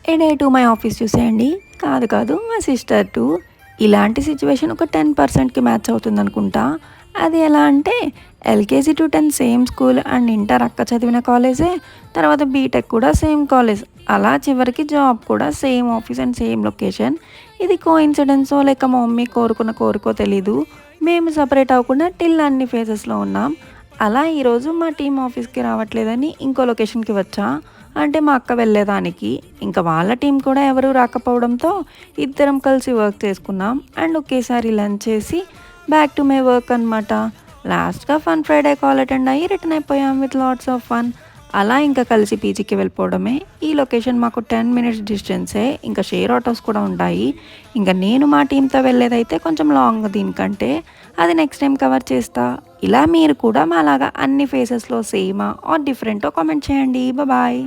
A day to my office చూసేయండి. కాదు కాదు మా సిస్టర్ టు. ఇలాంటి సిచ్యువేషన్ ఒక 10%కి మ్యాచ్ అవుతుంది అనుకుంటా. అది ఎలా అంటే LKG to 10 same school and inter అక్క చదివిన కాలేజే, తర్వాత బీటెక్ కూడా సేమ్ కాలేజ్, అలా చివరికి జాబ్ కూడా same office and same location. ఇది కోఇన్సిడెన్సో లేక మా మమ్మీ కోరుకున్న కోరికో తెలీదు. మేము సపరేట్ అవ్వకుండా టిల్ అన్ని ఫేజెస్లో ఉన్నాం. అలా ఈరోజు మా టీం ఆఫీస్కి రావట్లేదని ఇంకో లొకేషన్కి వచ్చా. అంటే మా అక్క వెళ్ళేదానికి. ఇంకా వాళ్ళ టీం కూడా ఎవరూ రాకపోవడంతో ఇద్దరం కలిసి వర్క్ చేసుకున్నాం అండ్ ఒకేసారి లంచ్ చేసి బ్యాక్ టు మై వర్క్ అనమాట. లాస్ట్గా ఫన్ ఫ్రైడే కాల్ అటెండ్ అయ్యి రిటర్న్ అయిపోయాం విత్ లాట్స్ ఆఫ్ ఫన్. అలా ఇంకా కలిసి పీజీకి వెళ్ళిపోవడమే. ఈ లొకేషన్ మాకు 10 మినిట్స్ డిస్టెన్సే. ఇంకా షేర్ ఆటోస్ కూడా ఉంటాయి. ఇంకా నేను మా టీంతో వెళ్ళేదైతే కొంచెం లాంగ్ దీనికంటే. అది నెక్స్ట్ టైం కవర్ చేస్తా. ఇలా మీరు కూడా మాలాగా అన్ని ఫేసెస్లో సేమా ఆర్ డిఫరెంటో కామెంట్ చేయండి. బాయ్.